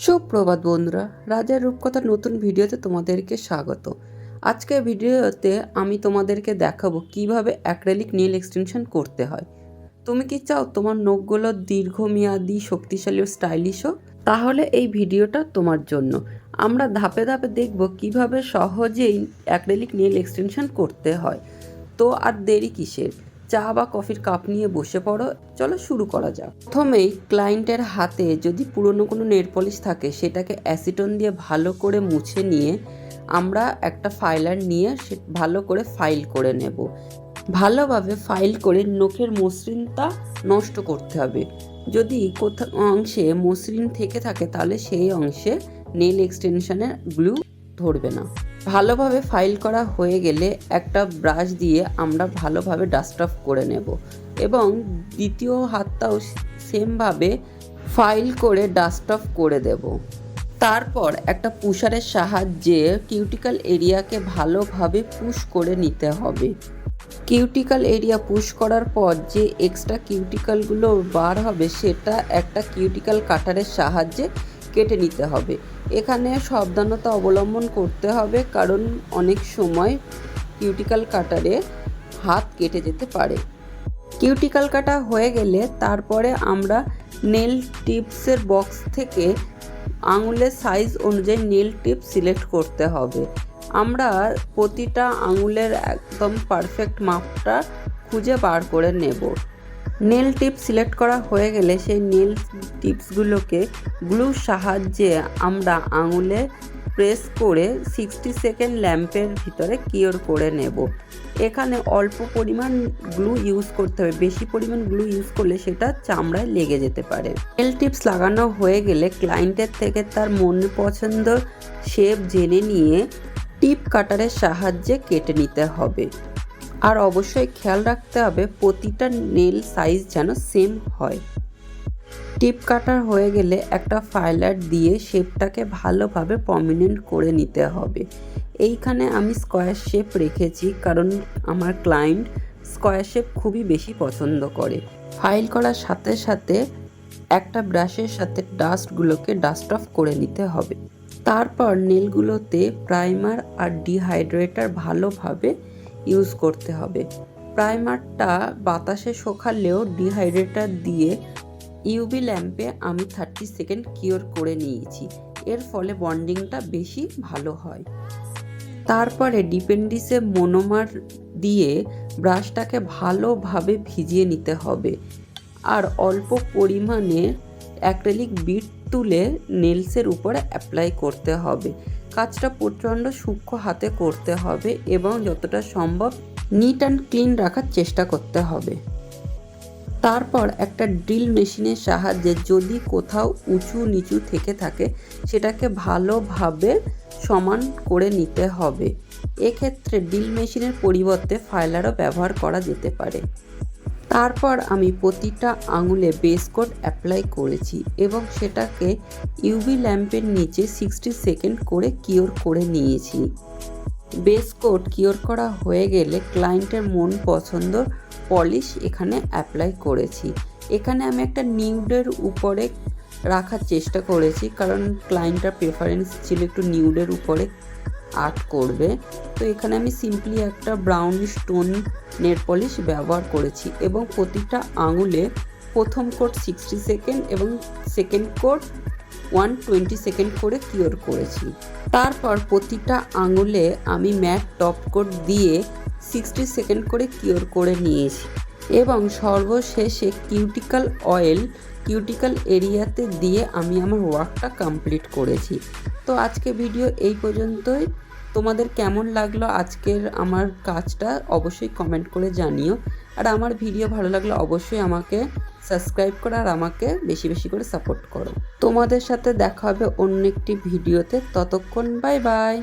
সুপ্রভাত বন্ধুরা, রাজার রূপকথার নতুন ভিডিওতে তোমাদেরকে স্বাগত। আজকের ভিডিওতে আমি তোমাদেরকে দেখাবো কিভাবে অ্যাক্রিলিক নেল এক্সটেনশন করতে হয়। তুমি কি চাও তোমার নখগুলো দীর্ঘমেয়াদী, শক্তিশালী ও স্টাইলিশ হোক? তাহলে এই ভিডিওটা তোমার জন্য। আমরা ধাপে ধাপে দেখব কিভাবে সহজেই অ্যাক্রিলিক নেল এক্সটেনশন করতে হয়। তো আর দেরি কিসের? চা বা কফির কাপ নিয়ে বসে পড়ো, চলো শুরু করা যাক। প্রথমেই ক্লায়েন্টের হাতে যদি পুরনো কোনো নেল পলিশ থাকে সেটাকে অ্যাসিটন দিয়ে ভালো করে মুছে নিয়ে আমরা একটা ফাইলার নিয়ে ভালো করে ফাইল করে নেব। ভালোভাবে ফাইল করে নখের মসৃণতা নষ্ট করতে হবে। যদি কোথাও অংশে মসৃণ থেকে থাকে তাহলে সেই অংশে নেল এক্সটেনশনের গ্লু ধরবে না। ভালোভাবে ফাইল করা হয়ে গেলে একটা ব্রাশ দিয়ে আমরা ভালোভাবে ডাস্ট অফ করে নেব এবং দ্বিতীয় হাতটাও সেমভাবে ফাইল করে ডাস্ট অফ করে দেব। তারপর একটা পুশারের সাহায্যে কিউটিক্যাল এরিয়াকে ভালোভাবে পুশ করে নিতে হবে। কিউটিক্যাল এরিয়া পুশ করার পর যে এক্সট্রা কিউটিক্যালগুলো বার হবে সেটা একটা কিউটিক্যাল কাটারের সাহায্যে কেটে নিতে হবে। এখানে সাবধানতা অবলম্বন করতে হবে, কারণ অনেক সময় কিউটিক্যাল কাটারে হাত কেটে যেতে পারে। কিউটিক্যাল কাটা হয়ে গেলে তারপরে আমরা নেল টিপসের বক্স থেকে আঙুলের সাইজ অনুযায়ী নেল টিপ সিলেক্ট করতে হবে। আমরা প্রতিটা আঙুলের একদম পারফেক্ট মাপটা খুঁজে বার করে নেব। নেল টিপ সিলেক্ট করা হয়ে গেলে সেই নেল টিপসগুলোকে গ্লুর সাহায্যে আমরা আঙুলে প্রেস করে 60 সেকেন্ড ল্যাম্পের ভিতরে কিওর করে নেব। এখানে অল্প পরিমাণ গ্লু ইউজ করতে হবে, বেশি পরিমাণ গ্লু ইউজ করলে সেটা চামড়ায় লেগে যেতে পারে। নেল টিপস লাগানো হয়ে গেলে ক্লায়েন্টের থেকে তার মন পছন্দ শেপ জেনে নিয়ে টিপ কাটারের সাহায্যে কেটে নিতে হবে। আর অবশ্যই খেয়াল রাখতে হবে প্রতিটা নেল সাইজ যেন সেম হয়। টিপ কাটার হয়ে গেলে একটা ফাইলার দিয়ে শেপটাকে ভালোভাবে প্রমিনেন্ট করে নিতে হবে। এইখানে আমি স্কোয়ার শেপ রেখেছি কারণ আমার ক্লায়েন্ট স্কোয়ার শেপ খুবই বেশি পছন্দ করে। ফাইল করার সাথে সাথে একটা ব্রাশের সাথে ডাস্টগুলোকে ডাস্ট অফ করে নিতে হবে। তারপর নেলগুলোতে প্রাইমার আর ডিহাইড্রেটার ভালোভাবে ইউজ করতে হবে। প্রাইমারটা বাতাসে শুকালেও ডিহাইড্রেটার দিয়ে ইউভি ল্যাম্পে আমি 30 সেকেন্ড কিওর করে নিয়েছি। এর ফলে বন্ডিংটা বেশি ভালো হয়। তারপরে ডিপেন্ডিসে মনোমার দিয়ে ব্রাশটাকে ভালোভাবে ভিজিয়ে নিতে হবে আর অল্প পরিমাণে অ্যাক্রিলিক বিট তুলে নেলসের উপরে অ্যাপ্লাই করতে হবে। কাজটা প্রচণ্ড সূক্ষ্ম হাতে করতে হবে এবং যতটা সম্ভব নিট অ্যান্ড ক্লিন রাখার চেষ্টা করতে হবে। তারপর একটা ড্রিল মেশিনের সাহায্যে যদি কোথাও উঁচু নিচু থেকে থাকে সেটাকে ভালোভাবে সমান করে নিতে হবে। এক্ষেত্রে ড্রিল মেশিনের পরিবর্তে ফাইলারও ব্যবহার করা যেতে পারে। তারপর আমি প্রতিটা আঙুলে বেস কোট অ্যাপ্লাই করেছি এবং সেটাকে ইউভি ল্যাম্পের নিচে 60 সেকেন্ড করে কিওর করে নিয়েছি। বেস কোট কিওর করা হয়ে গেলে ক্লায়েন্টের মন পছন্দ পলিশ এখানে অ্যাপ্লাই করেছি। এখানে আমি একটা নিউডের উপরে রাখার চেষ্টা করেছি কারণ ক্লায়েন্টের প্রেফারেন্স ছিল একটু নিউডের উপরে আর্ট করবে। তো এখানে আমি সিম্পলি একটা ব্রাউন স্টোন নেল পলিশ ব্যবহার করেছি এবং প্রতিটা আঙুলে প্রথম কোট 60 সেকেন্ড এবং সেকেন্ড কোট 120 সেকেন্ড করে কিওর করেছি। তারপর প্রতিটা আঙুলে আমি ম্যাট টপ কোট দিয়ে 60 সেকেন্ড করে কিওর করে নিয়েছি এবং সর্বশেষে কিউটিক্যাল অয়েল কিউটিক্যাল এরিয়াতে দিয়ে আমি আমার ওয়ার্কটা কমপ্লিট করেছি। তো আজকে ভিডিও এই পর্যন্তই। তোমাদের কেমন লাগলো আজকের আমার কাজটা অবশ্যই কমেন্ট করে জানিও। আর আমার ভিডিও ভালো লাগলে অবশ্যই আমাকে সাবস্ক্রাইব করো আর আমাকে বেশি বেশি করে সাপোর্ট করো। তোমাদের সাথে দেখা হবে অন্য একটি ভিডিওতে। ততক্ষণ বাই বাই।